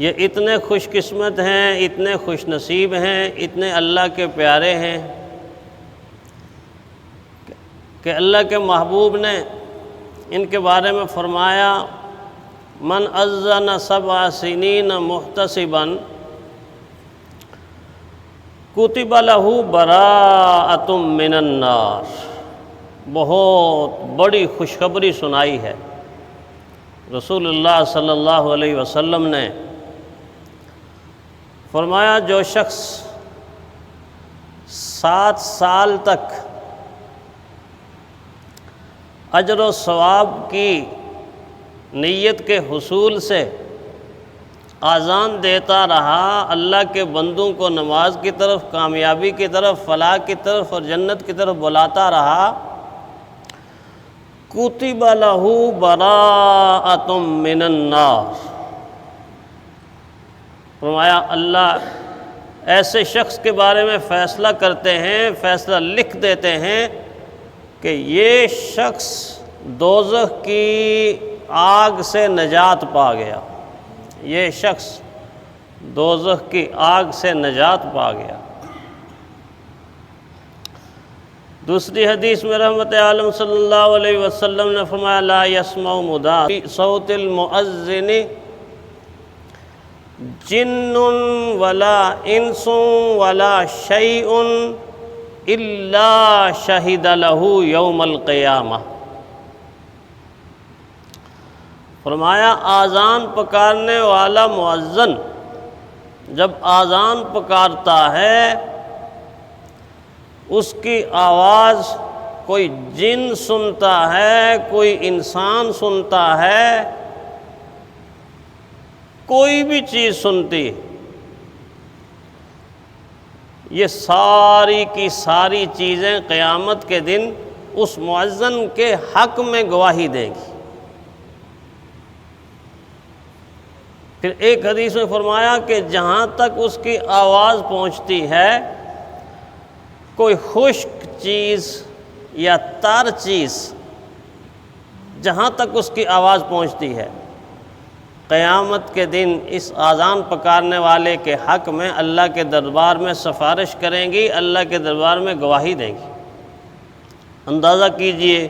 یہ اتنے خوش قسمت ہیں، اتنے خوش نصیب ہیں، اتنے اللہ کے پیارے ہیں کہ اللہ کے محبوب نے ان کے بارے میں فرمایا من اذن 7 سنین محتسبا کتب لہ براءۃ من النار۔ بہت بڑی خوشخبری سنائی ہے رسول اللہ صلی اللہ علیہ وسلم نے۔ فرمایا جو شخص 7 سال تک اجر و ثواب کی نیت کے حصول سے آذان دیتا رہا، اللہ کے بندوں کو نماز کی طرف، کامیابی کی طرف، فلاح کی طرف اور جنت کی طرف بلاتا رہا، کتب لہ براءۃ من النار۔ فرمایا اللہ ایسے شخص کے بارے میں فیصلہ کرتے ہیں، فیصلہ لکھ دیتے ہیں کہ یہ شخص دوزخ کی آگ سے نجات پا گیا، یہ شخص دوزخ کی آگ سے نجات پا گیا۔ دوسری حدیث میں رحمت عالم صلی اللہ علیہ وسلم نے فرمایا لا یسمع مداعی صوت المؤذن جن ولا انس ولا شیء الا شہد لہ یوم القیامہ۔ فرمایا آذان پکارنے والا مؤذن جب آذان پکارتا ہے، اس کی آواز کوئی جن سنتا ہے، کوئی انسان سنتا ہے، کوئی بھی چیز سنتی، یہ ساری کی ساری چیزیں قیامت کے دن اس مؤذن کے حق میں گواہی دیں گی۔ پھر ایک حدیث میں فرمایا کہ جہاں تک اس کی آواز پہنچتی ہے، کوئی خشک چیز یا تر چیز جہاں تک اس کی آواز پہنچتی ہے، قیامت کے دن اس آذان پکارنے والے کے حق میں اللہ کے دربار میں سفارش کریں گی، اللہ کے دربار میں گواہی دیں گی۔ اندازہ کیجئے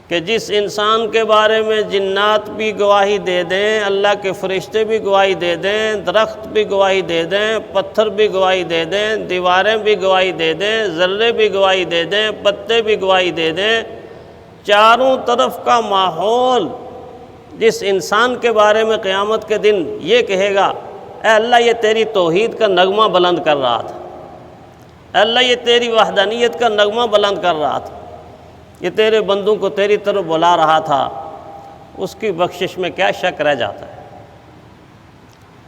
کہ جس انسان کے بارے میں جنات بھی گواہی دے دیں، اللہ کے فرشتے بھی گواہی دے دیں، درخت بھی گواہی دے دیں، پتھر بھی گواہی دے دیں، دیواریں بھی گواہی دے دیں، ذرے بھی گواہی دے دیں، پتے بھی گواہی دے دیں، چاروں طرف کا ماحول جس انسان کے بارے میں قیامت کے دن یہ کہے گا اے اللہ یہ تیری توحید کا نغمہ بلند کر رہا تھا، اے اللہ یہ تیری وحدانیت کا نغمہ بلند کر رہا تھا، یہ تیرے بندوں کو تیری طرف بلا رہا تھا، اس کی بخشش میں کیا شک رہ جاتا ہے۔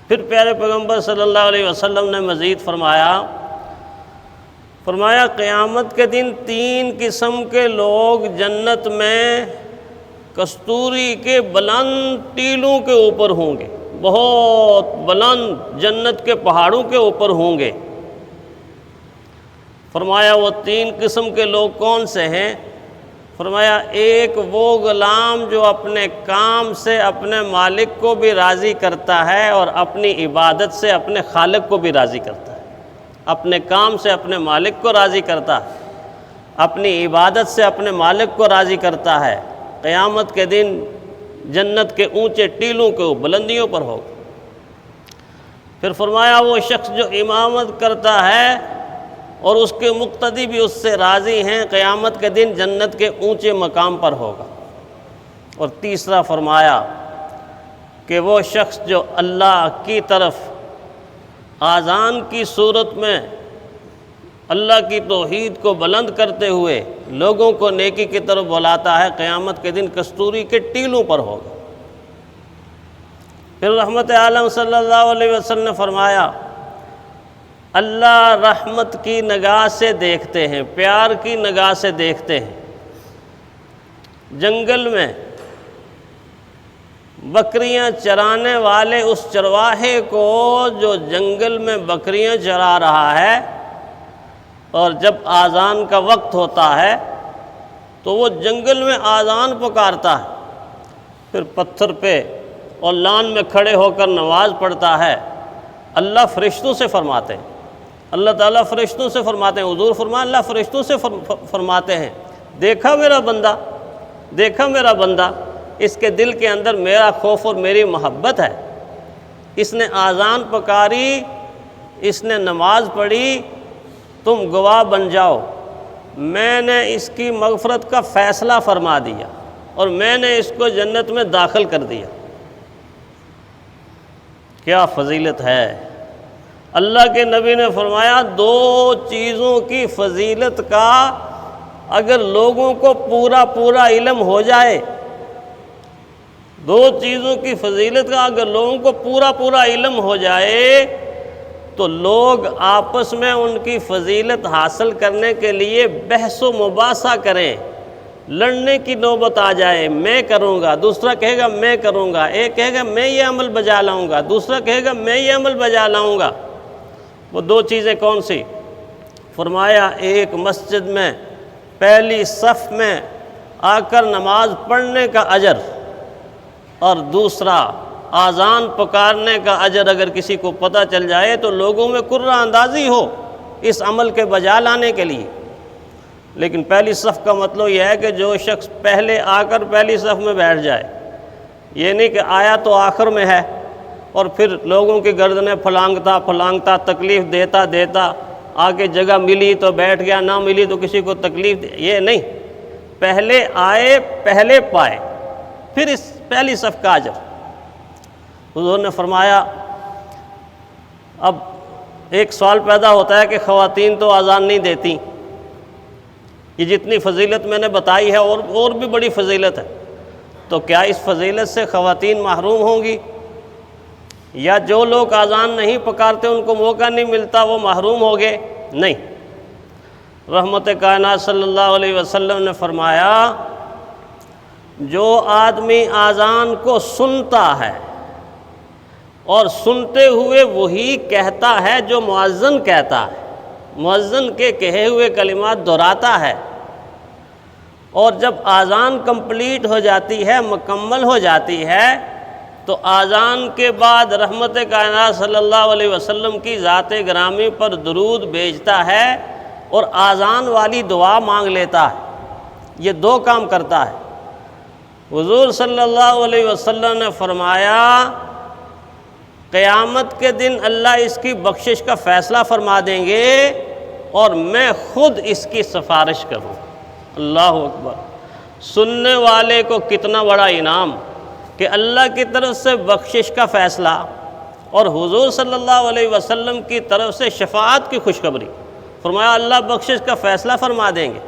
پھر پیارے پیغمبر صلی اللہ علیہ وسلم نے مزید فرمایا قیامت کے دن 3 قسم کے لوگ جنت میں کستوری کے بلند ٹیلوں کے اوپر ہوں گے، بہت بلند جنت کے پہاڑوں کے اوپر ہوں گے۔ فرمایا وہ 3 قسم کے لوگ کون سے ہیں؟ فرمایا ایک وہ غلام جو اپنے کام سے اپنے مالک کو بھی راضی کرتا ہے اور اپنی عبادت سے اپنے خالق کو بھی راضی کرتا ہے، اپنے کام سے اپنے مالک کو راضی کرتا ہے، اپنی عبادت سے اپنے مالک کو راضی کرتا ہے، قیامت کے دن جنت کے اونچے ٹیلوں کے بلندیوں پر ہوگا۔ پھر فرمایا وہ شخص جو امامت کرتا ہے اور اس کے مقتدی بھی اس سے راضی ہیں، قیامت کے دن جنت کے اونچے مقام پر ہوگا۔ اور تیسرا فرمایا کہ وہ شخص جو اللہ کی طرف آذان کی صورت میں اللہ کی توحید کو بلند کرتے ہوئے لوگوں کو نیکی کی طرف بلاتا ہے، قیامت کے دن کستوری کے ٹیلوں پر ہوگا۔ پھر رحمت عالم صلی اللہ علیہ وسلم نے فرمایا اللہ رحمت کی نگاہ سے دیکھتے ہیں، پیار کی نگاہ سے دیکھتے ہیں۔ جنگل میں بکریاں چرانے والے اس چرواہے کو جو جنگل میں بکریاں چرا رہا ہے، اور جب آذان کا وقت ہوتا ہے تو وہ جنگل میں آذان پکارتا ہے، پھر پتھر پہ اور لان میں کھڑے ہو کر نماز پڑھتا ہے، اللہ فرشتوں سے فرماتے ہیں، اللہ تعالیٰ فرشتوں سے فرماتے ہیں، حضور فرمایا اللہ فرشتوں سے فرماتے ہیں، دیکھا میرا بندہ، دیکھا میرا بندہ، اس کے دل کے اندر میرا خوف اور میری محبت ہے، اس نے اذان پکاری، اس نے نماز پڑھی، تم گواہ بن جاؤ، میں نے اس کی مغفرت کا فیصلہ فرما دیا اور میں نے اس کو جنت میں داخل کر دیا۔ کیا فضیلت ہے! اللہ کے نبی نے فرمایا دو چیزوں کی فضیلت کا اگر لوگوں کو پورا علم ہو جائے، دو چیزوں کی فضیلت کا اگر لوگوں کو پورا علم ہو جائے تو لوگ آپس میں ان کی فضیلت حاصل کرنے کے لیے بحث و مباحثہ کریں، لڑنے کی نوبت آ جائے، میں کروں گا، دوسرا کہے گا میں کروں گا، ایک کہے گا میں یہ عمل بجا لاؤں گا، دوسرا کہے گا میں یہ عمل بجا لاؤں گا۔ وہ دو چیزیں کون سی؟ فرمایا ایک مسجد میں پہلی صف میں آ کر نماز پڑھنے کا اجر، اور دوسرا اذان پکارنے کا اجر اگر کسی کو پتہ چل جائے تو لوگوں میں قرہ اندازی ہو اس عمل کے بجا لانے کے لیے۔ لیکن پہلی صف کا مطلب یہ ہے کہ جو شخص پہلے آ کر پہلی صف میں بیٹھ جائے، یہ نہیں کہ آیا تو آخر میں ہے اور پھر لوگوں کی گردنیں پھلانگتا تکلیف دیتا آگے جگہ ملی تو بیٹھ گیا، نہ ملی تو کسی کو تکلیف یہ نہیں، پہلے آئے پہلے پائے، پھر اس پہلی صف کا اجر۔ حضور نے فرمایا اب ایک سوال پیدا ہوتا ہے کہ خواتین تو اذان نہیں دیتی، یہ جتنی فضیلت میں نے بتائی ہے اور بھی بڑی فضیلت ہے، تو کیا اس فضیلت سے خواتین محروم ہوں گی؟ یا جو لوگ اذان نہیں پکارتے ان کو موقع نہیں ملتا وہ محروم ہو گئے؟ نہیں، رحمت کائنات صلی اللہ علیہ وسلم نے فرمایا جو آدمی اذان کو سنتا ہے اور سنتے ہوئے وہی کہتا ہے جو مؤذن کہتا ہے، مؤذن کے کہے ہوئے کلمات دہراتا ہے، اور جب اذان کمپلیٹ ہو جاتی ہے، مکمل ہو جاتی ہے، تو اذان کے بعد رحمت کائنات صلی اللہ علیہ وسلم کی ذات گرامی پر درود بھیجتا ہے اور اذان والی دعا مانگ لیتا ہے، یہ دو کام کرتا ہے۔ حضور صلی اللہ علیہ وسلم نے فرمایا قیامت کے دن اللہ اس کی بخشش کا فیصلہ فرما دیں گے اور میں خود اس کی سفارش کروں۔ اللہ اکبر! سننے والے کو کتنا بڑا انعام کہ اللہ کی طرف سے بخشش کا فیصلہ اور حضور صلی اللہ علیہ وسلم کی طرف سے شفاعت کی خوشخبری۔ فرمایا اللہ بخشش کا فیصلہ فرما دیں گے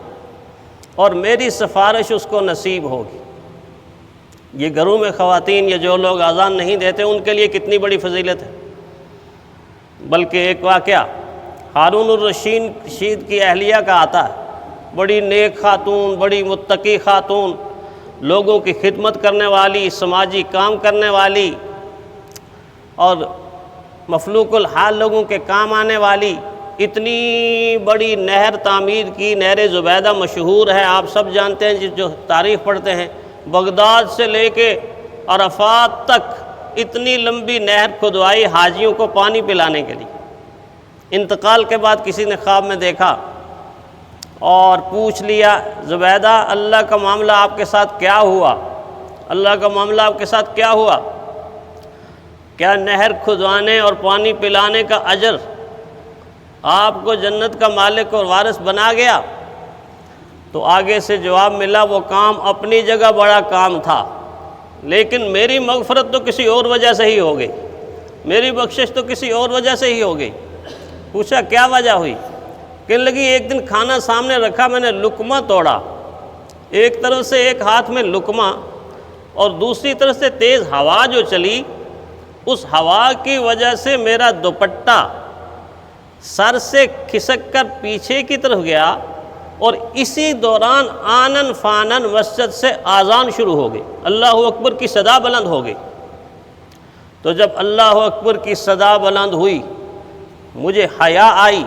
اور میری سفارش اس کو نصیب ہوگی۔ یہ گھروں میں خواتین یا جو لوگ اذان نہیں دیتے ان کے لیے کتنی بڑی فضیلت ہے۔ بلکہ ایک واقعہ ہارون الرشید کی اہلیہ کا آتا ہے، بڑی نیک خاتون، بڑی متقی خاتون، لوگوں کی خدمت کرنے والی، سماجی کام کرنے والی اور مفلوق الحال لوگوں کے کام آنے والی، اتنی بڑی نہر تعمیر کی، نہر زبیدہ مشہور ہے، آپ سب جانتے ہیں جو تاریخ پڑھتے ہیں، بغداد سے لے کے عرفات تک اتنی لمبی نہر کھدوائی حاجیوں کو پانی پلانے کے لیے۔ انتقال کے بعد کسی نے خواب میں دیکھا اور پوچھ لیا زبیدہ اللہ کا معاملہ آپ کے ساتھ کیا ہوا؟ اللہ کا معاملہ آپ کے ساتھ کیا ہوا؟ کیا نہر کھدوانے اور پانی پلانے کا اجر آپ کو جنت کا مالک اور وارث بنا گیا؟ تو آگے سے جواب ملا وہ کام اپنی جگہ بڑا کام تھا، لیکن میری مغفرت تو کسی اور وجہ سے ہی ہو گئی، میری بخشش تو کسی اور وجہ سے ہی ہو گئی۔ پوچھا کیا وجہ ہوئی؟ کہنے لگی ایک دن کھانا سامنے رکھا، میں نے لقمہ توڑا، ایک طرف سے ایک ہاتھ میں لقمہ اور دوسری طرف سے تیز ہوا جو چلی، اس ہوا کی وجہ سے میرا دوپٹہ سر سے کھسک کر پیچھے کی طرف گیا اور اسی دوران آنن فانن مسجد سے اذان شروع ہو گئی، اللہ اکبر کی صدا بلند ہو گئی۔ تو جب اللہ اکبر کی صدا بلند ہوئی مجھے حیا آئی،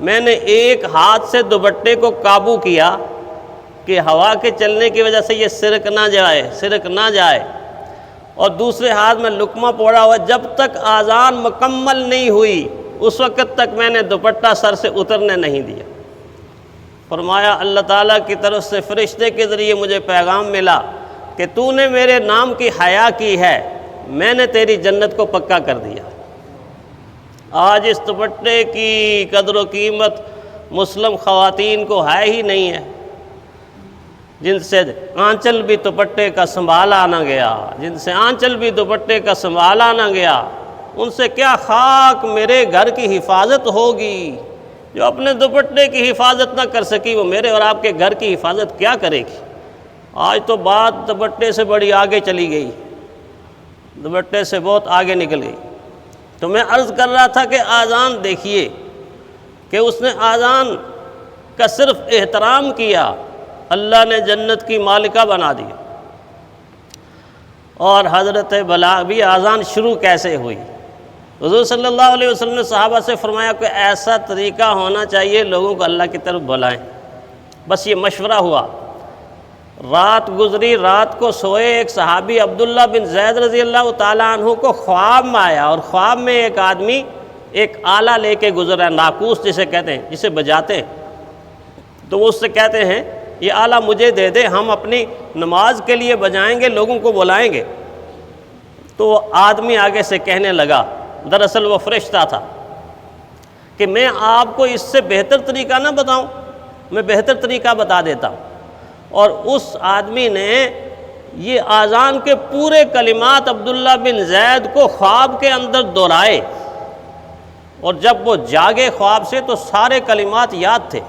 میں نے ایک ہاتھ سے دوپٹے کو قابو کیا کہ ہوا کے چلنے کی وجہ سے یہ سرک نہ جائے اور دوسرے ہاتھ میں لقمہ پوڑا ہوا، جب تک آذان مکمل نہیں ہوئی اس وقت تک میں نے دوپٹہ سر سے اترنے نہیں دیا۔ فرمایا اللہ تعالیٰ کی طرف سے فرشتے کے ذریعے مجھے پیغام ملا کہ تو نے میرے نام کی حیا کی ہے، میں نے تیری جنت کو پکا کر دیا۔ آج اس دوپٹے کی قدر و قیمت مسلم خواتین کو ہے ہی نہیں ہے، جن سے آنچل بھی دوپٹے کا سنبھالا نہ گیا، جن سے آنچل بھی دوپٹے کا سنبھالا نہ گیا، ان سے کیا خاک میرے گھر کی حفاظت ہوگی۔ جو اپنے دوپٹے کی حفاظت نہ کر سکی وہ میرے اور آپ کے گھر کی حفاظت کیا کرے گی۔ آج تو بات دوپٹے سے بڑی آگے چلی گئی، دوپٹے سے بہت آگے نکل گئی۔ تو میں عرض کر رہا تھا کہ آذان دیکھیے کہ اس نے آذان کا صرف احترام کیا، اللہ نے جنت کی مالکہ بنا دی۔ اور حضرت بلال بھی آذان شروع کیسے ہوئی؟ حضور صلی اللہ علیہ وسلم نے صحابہ سے فرمایا کہ ایسا طریقہ ہونا چاہیے لوگوں کو اللہ کی طرف بلائیں۔ بس یہ مشورہ ہوا، رات گزری، رات کو سوئے، ایک صحابی عبداللہ بن زید رضی اللہ تعالیٰ عنہ کو خواب میں آیا، اور خواب میں ایک آدمی ایک آلہ لے کے گزر ہے، ناقوس جسے کہتے ہیں، جسے بجاتے ہیں۔ تو وہ اس سے کہتے ہیں یہ آلہ مجھے دے دے، ہم اپنی نماز کے لیے بجائیں گے، لوگوں کو بلائیں گے۔ تو وہ آدمی آگے سے کہنے لگا، دراصل وہ فرشتہ تھا، کہ میں آپ کو اس سے بہتر طریقہ نہ بتاؤں، میں بہتر طریقہ بتا دیتا ہوں۔ اور اس آدمی نے یہ آذان کے پورے کلمات عبداللہ بن زید کو خواب کے اندر دہرائے، اور جب وہ جاگے خواب سے تو سارے کلمات یاد تھے۔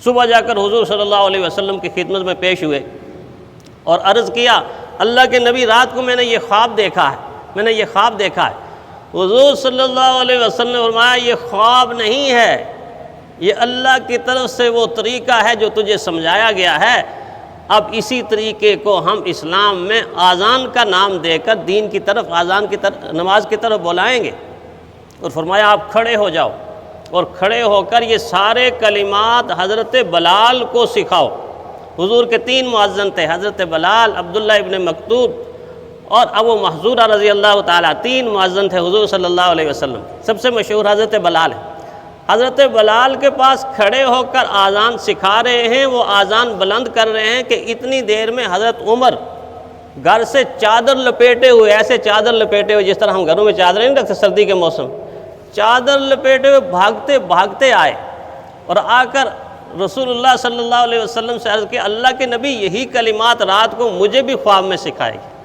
صبح جا کر حضور صلی اللہ علیہ وسلم کی خدمت میں پیش ہوئے اور عرض کیا، اللہ کے نبی رات کو میں نے یہ خواب دیکھا ہے، میں نے یہ خواب دیکھا ہے۔ حضور صلی اللہ علیہ وسلم نے فرمایا یہ خواب نہیں ہے، یہ اللہ کی طرف سے وہ طریقہ ہے جو تجھے سمجھایا گیا ہے۔ اب اسی طریقے کو ہم اسلام میں آذان کا نام دے کر دین کی طرف، آذان کی طرف، نماز کی طرف بلائیں گے۔ اور فرمایا آپ کھڑے ہو جاؤ، اور کھڑے ہو کر یہ سارے کلمات حضرت بلال کو سکھاؤ۔ حضور کے 3 مؤذن تھے، حضرت بلال، عبداللہ ابن مکتوم اور ابو محذورہ رضی اللہ تعالیٰ، 3 مؤذن تھے حضور صلی اللہ علیہ وسلم۔ سب سے مشہور حضرت بلال ہے۔ حضرت بلال کے پاس کھڑے ہو کر آذان سکھا رہے ہیں، وہ آذان بلند کر رہے ہیں کہ اتنی دیر میں حضرت عمر گھر سے چادر لپیٹے ہوئے، ایسے چادر لپیٹے ہوئے جس طرح ہم گھروں میں چادریں نہیں رکھتے سردی کے موسم، چادر لپیٹے ہوئے بھاگتے بھاگتے آئے، اور آ کر رسول اللہ صلی اللہ علیہ وسلم سے عرض کیا، اللہ کے نبی یہی کلمات رات کو مجھے بھی خواب میں سکھائے گی۔